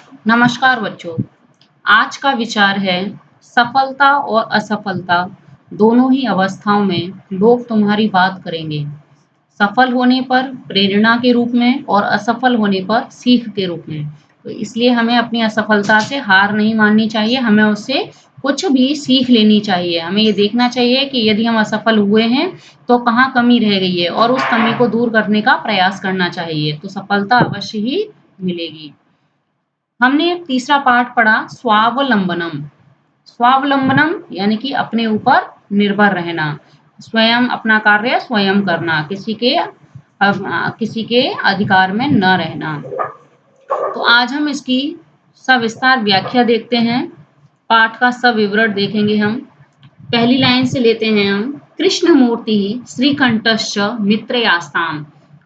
नमस्कार बच्चों। आज का विचार है सफलता और असफलता दोनों ही अवस्थाओं में लोग तुम्हारी बात करेंगे। सफल होने पर प्रेरणा के रूप में और असफल होने पर सीख के रूप में। तो इसलिए हमें अपनी असफलता से हार नहीं माननी चाहिए, हमें उससे कुछ भी सीख लेनी चाहिए। हमें ये देखना चाहिए कि यदि हम असफल हुए हैं तो कहाँ कमी रह गई है और उस कमी को दूर करने का प्रयास करना चाहिए, तो सफलता अवश्य ही मिलेगी। हमने तीसरा पाठ पढ़ा स्वावलंबनम। स्वावलंबनम यानी कि अपने ऊपर निर्भर रहना, स्वयं अपना कार्य स्वयं करना, किसी के अधिकार में न रहना। तो आज हम इसकी सविस्तार व्याख्या देखते हैं, पाठ का सविवरण देखेंगे हम। पहली लाइन से लेते हैं हम। कृष्णमूर्ति श्रीकंठश्च मित्रयास्ताम।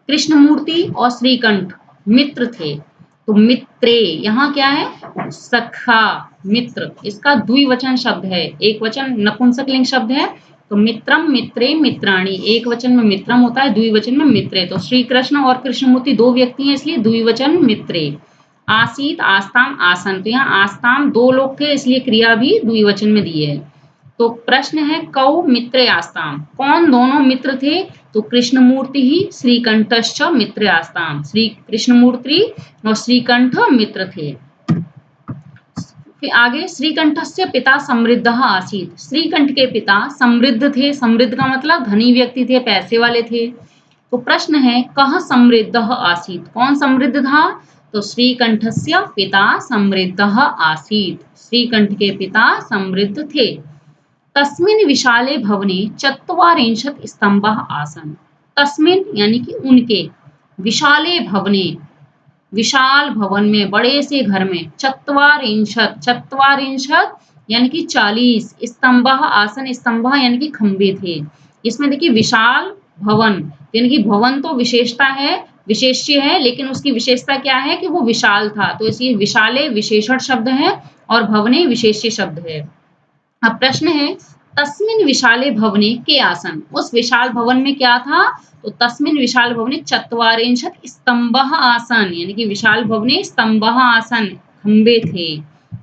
कृष्णमूर्ति और श्रीकंठ मित्र थे। तो मित्रे यहाँ क्या है? सखा, मित्र। इसका द्विवचन शब्द है, एक वचन नपुंसकलिंग शब्द है। तो मित्रम, मित्रे, मित्राणी। एक वचन में मित्रम होता है, द्विवचन में मित्रे। तो श्री कृष्ण और कृष्णमूर्ति दो व्यक्ति हैं, इसलिए द्विवचन मित्रे। आसीत, आस्ताम, आसन। तो यहाँ आस्ताम दो लोग थे, इसलिए क्रिया भी द्विवचन में दी है। तो प्रश्न है कौ मित्र आस्ताम, कौन दोनों मित्र थे? तो कृष्णमूर्ति ही श्रीकंठश्च मित्र आस्ताम। श्री कृष्णमूर्ति और श्रीकंठ मित्र थे। फिर आगे श्रीकंठस्य पिता समृद्ध आसीत। श्रीकंठ के पिता समृद्ध थे। समृद्ध का मतलब धनी व्यक्ति थे, पैसे वाले थे। तो प्रश्न है कह समृद्ध आसीत, कौन समृद्ध था? तो श्रीकंठस्य पिता समृद्ध आसीत। श्रीकंठ के पिता समृद्ध थे। तस्मिन् विशाले भवने चत्वारिंशत् स्तंभः आसन्। तस्मिन् यानी कि उनके, विशाले भवने विशाल भवन में, बड़े से घर में, चत्वारिंशत्, चत्वारिंशत् यानी कि 40, स्तंभः आसन, स्तंभ यानी कि खंबे थे। इसमें देखिए विशाल भवन यानी कि भवन तो विशेषता है, विशेष्य है, लेकिन उसकी विशेषता क्या है कि वो विशाल था, तो इसलिए विशाले विशेषण शब्द है और भवने विशेष्य शब्द है। अब प्रश्न है तस्मिन् विशाले भवने के आसन, उस विशाल भवन में क्या था? तो तस्मिन् विशाल भवने चत्वारिंशत् स्तंभः आसन, यानी कि विशाल भवने स्तंभः आसन, खंबे थे।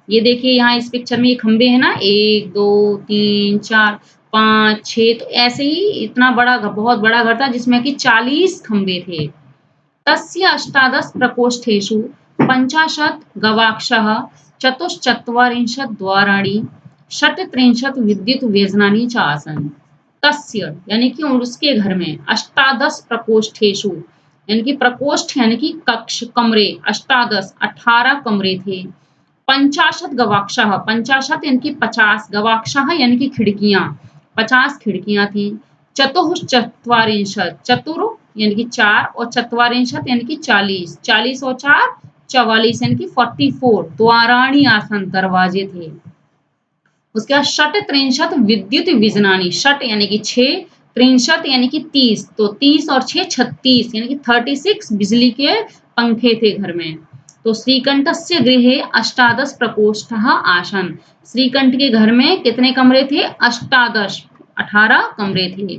ये देखिए यहाँ इस पिक्चर में ये खंबे है ना, 1 2 3 4 5 6, तो ऐसे ही इतना बड़ा बहुत बड़ा घर था जिसमें कि 40 खंबे थे। तस्य अष्टादश प्रकोष्ठेषु पञ्चाशत् गवाक्षः चतुश्चत्वारिंशत् द्वाराणि षट्त्रिंशत् विद्युत व्यजनानि च आसन्। तस्य यानी कि उसके घर में, अष्टादश प्रकोष्ठेषु यानी कि प्रकोष्ठ यानी कि कक्ष, कमरे, अष्टादश 18 कमरे थे। पंचाशत गवाक्षः, पंचाशत यानी कि 50, गवाक्षः यानी कि खिड़कियां, 50 खिड़कियां थी। चतुश्चत्वारिंशत्, चतुर यानी कि 4 और चत्वारिंशत् यानी कि 40, 40 और 4 44 यानी कि 44 द्वाराणी आसन, दरवाजे थे। उसके बाद षट्त्रिंशत् विद्युत विजनानी, षट यानी कि 6, त्रिंशत् यानी कि 30, तो 30 और 6 36 यानी कि 36 बिजली के पंखे थे घर में। तो श्रीकंठस्य गृहे अष्टादश प्रकोष्ठः आसन्। श्रीकंठ के घर में कितने कमरे थे? अष्टादश, 18 कमरे थे।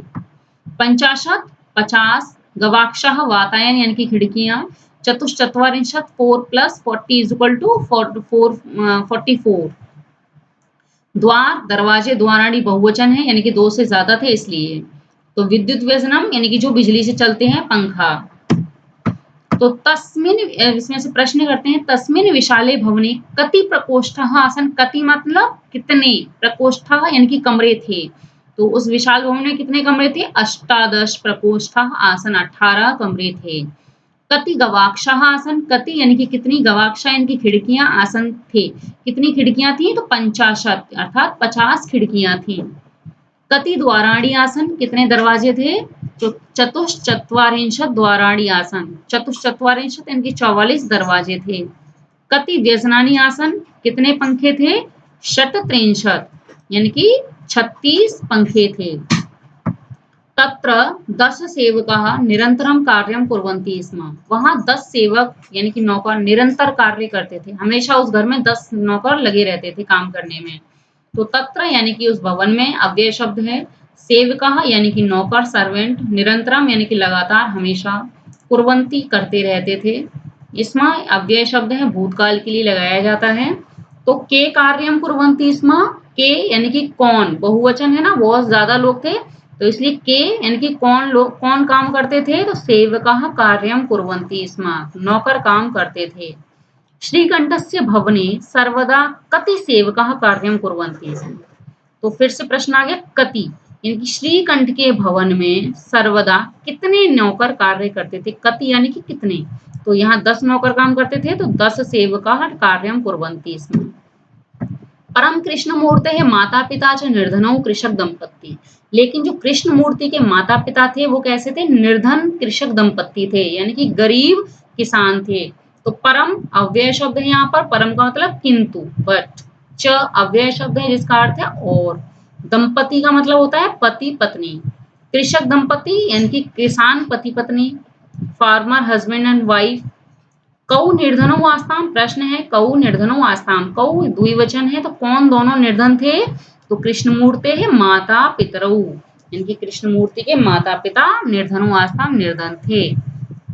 पंचाशत 50, गवाक्षः वातायन यानी कि खिड़कियां, चतुश्चत्वारिंशत् 4 + 40 = 44, द्वार दरवाजे, द्वाराणी बहुवचन है यानी कि 2 से ज्यादा थे इसलिए। तो विद्युत व्यजनम यानी कि जो बिजली से चलते हैं, पंखा। तो तस्मिन, इसमें से प्रश्न करते हैं तस्मिन विशाले भवने कति प्रकोष्ठः आसन्। कति मतलब कितने, प्रकोष्ठः यानी कि कमरे थे। तो उस विशाल भवन में कितने कमरे थे? अष्टादश प्रकोष्ठः आसन्, 18 कमरे थे। कति गवाक्षः आसन्, कति यानी कि कितनी, गवाक्षा यानी कि खिड़कियां, आसन थे, कितनी खिड़कियां थी? तो 50 अर्थात 50 खिड़कियां थी। कति द्वाराणी आसन, कितने दरवाजे थे? तो चतुश्चत्वारिंशत् द्वाराणी आसन, चतुश्चत्वारिंशत् यानी कि 44 दरवाजे थे। कति व्यजनानी आसन, कितने पंखे थे? षट्त्रिंशत् यानी कि 36 पंखे थे। तत्र 10 सेवकाः निरंतरं कार्यं कुर्वन्ति स्म। वहां 10 सेवक यानी कि नौकर निरंतर कार्य करते थे, हमेशा उस घर में 10 नौकर लगे रहते थे काम करने में। तो तत्र यानी कि उस भवन में अव्यय शब्द है। सेवकाः यानी कि नौकर, सर्वेंट। निरंतरम यानी कि लगातार, हमेशा। कुर्वन्ति करते रहते थे। इसमें अव्यय शब्द है, भूतकाल के लिए लगाया जाता है। तो के कार्यम कुर्वन्ति इसमें के यानी कि कौन, बहुवचन है ना, बहुत ज्यादा लोग थे तो इसलिए के यानी कि कौन लोग कौन काम करते थे, तो सेवकाः कार्यम कुर्वन्ति इसमें नौकर काम करते थे। श्रीकंठस्य भवने सर्वदा कति सेवकाः कार्यं कुर्वन्ति स्म। तो फिर से प्रश्न आ गया कति, यानी कि श्रीकंठ के भवन में सर्वदा कितने नौकर कार्य करते थे, कति यानी कि कितने, तो यहाँ 10 नौकर काम करते थे तो 10 सेवकाः कार्यं कुर्वन्ति स्म। परम कृष्ण मूर्ते है माता पिता च निर्धनौ कृषक दंपत्ति, लेकिन जो कृष्ण मूर्ति के माता पिता थे वो कैसे थे, निर्धन कृषक दंपत्ति थे, यानी कि गरीब किसान थे। तो परम अव्यय शब्द है यहाँ पर, परम का मतलब किंतु, बट, च अव्यय शब्द है जिसका अर्थ है और, दंपति का मतलब होता है पति पत्नी, कृषक दंपति यानी कि किसान पति पत्नी, फार्मर हस्बैंड एंड वाइफ। कौ निर्धनो आस्ताम, प्रश्न है कौ निर्धनो आस्ताम, कौ द्विवचन है तो कौन दोनों निर्धन थे, तो कृष्णमूर्ते है माता पितरौ, यानी कृष्णमूर्ति के माता पिता निर्धनो आस्ताम निर्धन थे।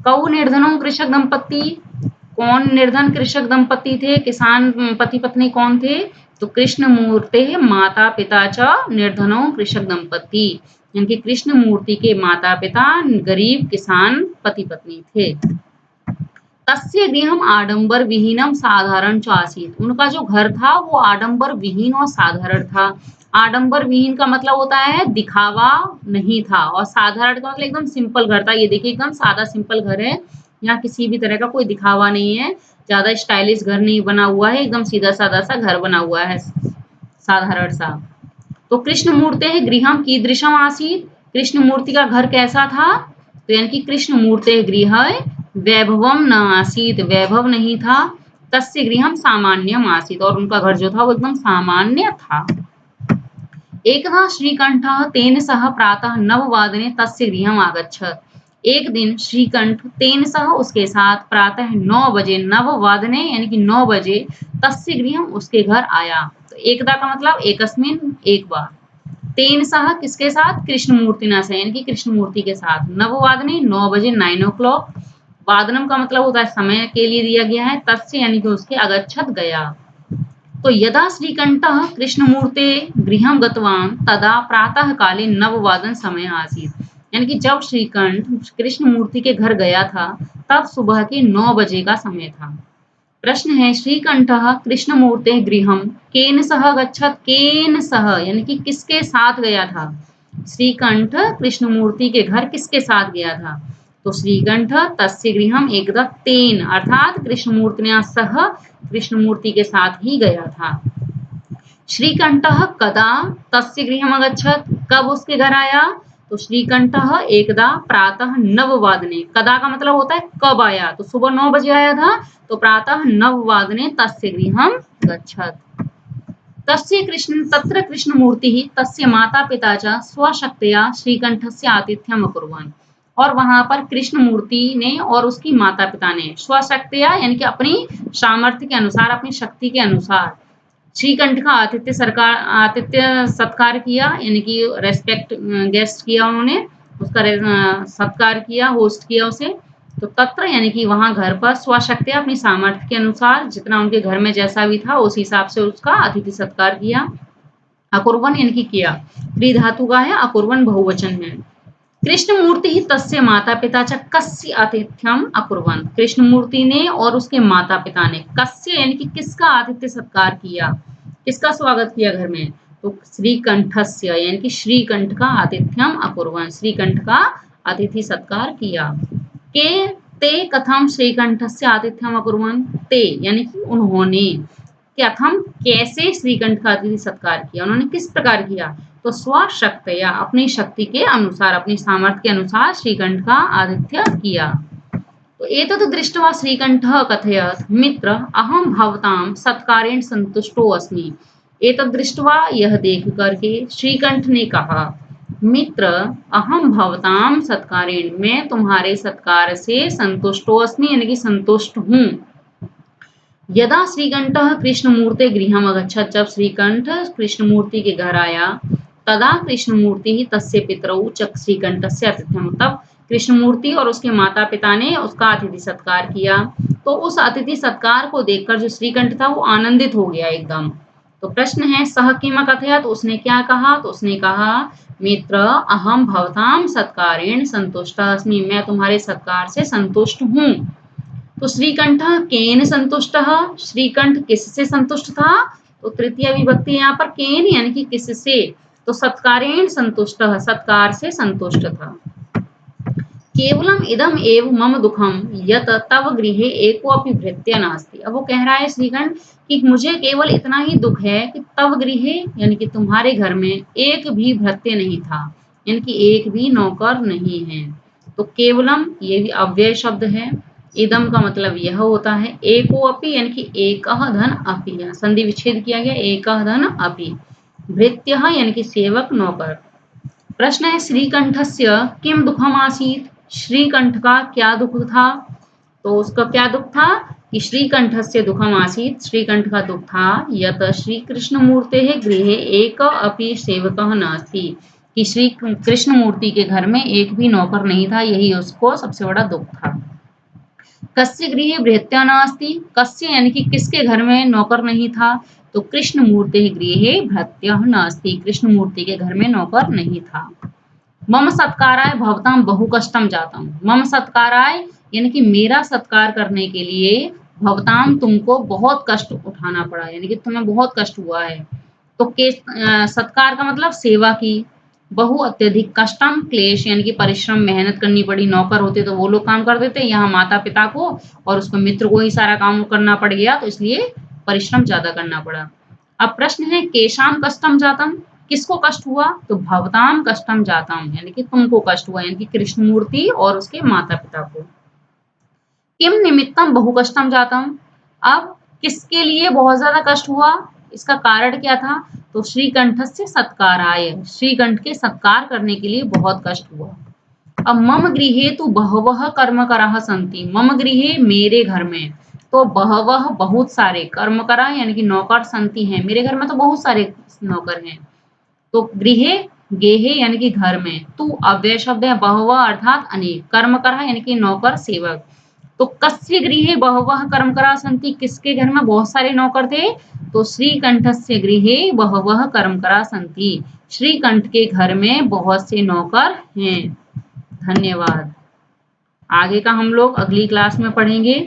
कौ निर्धनो कृषक दंपत्ति, कौन निर्धन कृषक दंपत्ति थे, किसान पति पत्नी कौन थे, तो कृष्णमूर्ते माता पिता च निर्धनो कृषक दंपत्ति, यानी कृष्ण मूर्ति के माता पिता गरीब किसान पति पत्नी थे। तस्य गृहम आडंबर विहीनम साधारण च आसीत, उनका जो घर था वो आडंबर विहीन और साधारण था। आडंबर विहीन का मतलब होता है दिखावा नहीं था, और साधारण का मतलब एकदम सिंपल घर था। ये देखिए एकदम सादा सिंपल घर है, यहाँ किसी भी तरह का कोई दिखावा नहीं है, ज्यादा स्टाइलिश घर नहीं बना हुआ है, एकदम सीधा सादा सा घर बना हुआ है, साधारण सा। तो कृष्ण मूर्ते है गृहम कीदृशम आसीत, कृष्ण मूर्ति का घर कैसा था, तो यानी कि कृष्ण मूर्ते गृह वैभवम न आसीत, वैभव नहीं था, तस्य गृहम सामान्यम आसीत, और उनका घर जो था वो एकदम सामान्य था। एकदा श्रीकंठः तेन सह प्रातः नववादने तस्य गृहम आगच्छत्, एक दिन श्रीकंठ तेन सह उसके साथ प्रातः 9 बजे, नववादने यानी कि 9 बजे, तस्य गृहम उसके घर आया। तो एकदा का मतलब एकस्मिन एक बार, तेन सह किसके साथ, कृष्ण मूर्तिना से यानी कि कृष्ण मूर्ति के साथ, नववादने 9 बजे 9 o'clock, वादनम का मतलब होता है समय के लिए दिया गया है, तस्य यानी कि उसके, अगच्छत गया। तो यदा श्रीकंठः कृष्णमूर्ते गृहं गतवान् तदा प्रातः काले नववादन समय आसीत, यानी कि जब श्रीकंठ कृष्ण मूर्ति के घर गया था तब सुबह के 9 बजे का समय था। प्रश्न है श्रीकंठः कृष्णमूर्ते गृहं केन सह गच्छत, केन सह यानी कि किसके साथ गया था, श्रीकंठ कृष्णमूर्ति के घर किसके साथ गया था, तो श्रीकंठ तस्य गृहम एकदा तेन अर्थात कृष्णमूर्तिना सह, कृष्णमूर्ति के साथ ही गया था। श्रीकंठः कदा तस्य गृहम अगच्छत, कब उसके घर आया, तो श्रीकंठः एकदा प्रातः नववादने, कदा का मतलब होता है कब आया, तो सुबह 9 बजे आया था, तो प्रातः नववादने तस्य गृहम गच्छत। तस्य कृष्ण तत्र कृष्णमूर्तिः तस्य माता पिता च स्वशक्त्या श्रीकंठस्य आतिथ्यम अकुर्वन्, और वहां पर कृष्ण मूर्ति ने और उसकी माता पिता ने स्वशक्त्या यानी कि अपनी सामर्थ्य के अनुसार, अपनी शक्ति के अनुसार श्रीकंठ का आतिथ्य सत्कार किया, यानी कि रेस्पेक्ट गेस्ट किया, उन्होंने उसका सत्कार किया, होस्ट किया उसे। तो तत्र यानी कि वहां घर पर स्वशक्त्या अपनी सामर्थ्य के अनुसार जितना उनके घर में जैसा भी था उस हिसाब से उसका अतिथि सत्कार किया। अकुर्वन यानी कि किया, प्री धातु का है, अकुर्वन बहुवचन है। कृष्णमूर्ति ही तस्य माता पिता च कस्य आतिथ्यम अकुर्वन्, कृष्णमूर्ति ने और उसके माता पिता ने कस्य यानी कि किसका आतिथ्य सत्कार किया, किसका स्वागत किया घर में, तो श्रीकंठस्य यानी कि श्रीकंठ का आतिथ्यम अकुर्वन्, श्रीकंठ का अतिथि सत्कार किया। के ते कथम श्रीकंठस्य आतिथ्यम अकुर्वन्, ते यानी कि उन्होंने, कथम कैसे श्रीकंठ का अतिथि सत्कार किया, उन्होंने किस प्रकार किया, तो स्वशक्त्या अपनी शक्ति के अनुसार, अपनी सामर्थ्य के अनुसार श्रीकंठ का आतिथ्य किया। तो एतत् दृष्ट्वा श्रीकंठः कथयत् मित्र अहम भवतां सत्कारेण संतुष्टो अस्मि, एतत् दृष्ट्वा यह देख करके श्रीकंठ ने कहा मित्र अहम भवतां सत्कारेण, मैं तुम्हारे सत्कार से संतुष्टो अस्मि यानी कि संतुष्ट हूँ। यदा श्रीकंठः कृष्णमूर्ते गृहम अगच्छत्, जब श्रीकंठ कृष्णमूर्ति के घर आया, तदा कृष्णमूर्ति ही तस्य पितरौ च श्रीकंठस्य आतिथ्यम, तब कृष्णमूर्ति और उसके माता पिता ने उसका अतिथि सत्कार किया। तो उस अतिथि सत्कार को देखकर जो श्रीकंठ था वो आनंदित हो गया एकदम। तो प्रश्न है सः किम अकथयत्, तो उसने क्या कहा? तो उसने कहा मित्र अहम भवतां सत्कारेण संतुष्टः अस्मि, मैं तुम्हारे सत्कार से संतुष्ट हूँ। तो श्रीकंठः केन संतुष्टः, श्रीकंठ किससे संतुष्ट था? तो तृतीय विभक्ति यहाँ पर केन यानी कि किससे, तो सत्कारेण संतुष्टः सत्कार से संतुष्ट था। केवलम इदम एव मम दुखम यत तव गृहे एको अपि भृत्य नास्ति। अब वो कह रहा है श्रीकंठ कि मुझे केवल इतना ही दुख है कि तव गृहे यानी कि तुम्हारे घर में एक भी भृत्य नहीं था, यानी कि एक भी नौकर नहीं है। तो केवलम ये भी अव्यय शब्द है। इदम का मतलब यह होता है एको अपि यानी कि एकः धन अपि, संधि विच्छेद किया गया, एकः धन अपि। भृत्यः यानी कि सेवक नौकर। प्रश्न है श्रीकंठस्य किम दुखम आसीत्, श्रीकंठ का क्या दुख था? तो उसका क्या दुख था कि श्रीकंठस्य दुखम आसीत्, श्रीकंठ का दुख था यत श्री कृष्ण मूर्तेः गृहे एक अपि सेवकः नास्ति, कि श्री कृष्ण मूर्ति के घर में एक भी नौकर नहीं था, यही उसको सबसे बड़ा दुख था। कस्य गृहे भृत्या नास्ति, कस्य यानी कि किसके घर में नौकर नहीं था? तो कृष्ण मूर्ति गृहे भृत्यः नास्ति, कृष्ण मूर्ति के घर में नौकर नहीं था। मम सत्काराय भवतां बहु कष्टम जातम, मम सत्काराय यानी कि मेरा सत्कार करने के लिए भवतां तुमको बहुत कष्ट उठाना पड़ा, यानी कि तुम्हें बहुत कष्ट हुआ है। तो सत्कार का मतलब सेवा की, बहु अत्यधिक कष्टम क्लेश यानी कि परिश्रम मेहनत करनी पड़ी, नौकर होते तो वो लोग काम कर देते, यहाँ माता पिता को और उसके मित्र को ही सारा काम करना पड़ गया, तो इसलिए परिश्रम ज्यादा करना पड़ा। अब प्रश्न है केशाम कष्टम जातम, किसको कष्ट हुआ? तो भवताम कष्टम जातम यानी कि तुमको कष्ट हुआ, यानी कि कृष्ण मूर्ति और उसके माता पिता को। किम निमित्तम बहु कष्टम जातम, अब किसके लिए बहुत ज्यादा कष्ट हुआ, इसका कारण क्या था? तो श्रीकंठस्य सत्काराय, श्रीकंठ के सत्कार करने के लिए बहुत कष्ट हुआ। अब मम गृहे तो बहवः कर्मकराः सन्ति, मम गृहे मेरे घर में, तो बहवः बहुत सारे, कर्मकरा यानी कि नौकर, संति हैं मेरे घर में तो बहुत सारे नौकर हैं। तो गृहे गेहे यानी कि घर में, तू अव्यय शब्द है, बहवः अर्थात अनेक, कर्मकरा यानी कि नौकर सेवक। तो कस्य गृहे बहवः कर्मकरा सन्ति, किसके घर में बहुत सारे नौकर थे? तो श्रीकंठस्य गृहे बहवः कर्मकरा सन्ति, श्रीकंठ के घर में बहुत से नौकर हैं। धन्यवाद। आगे का हम लोग अगली क्लास में पढ़ेंगे।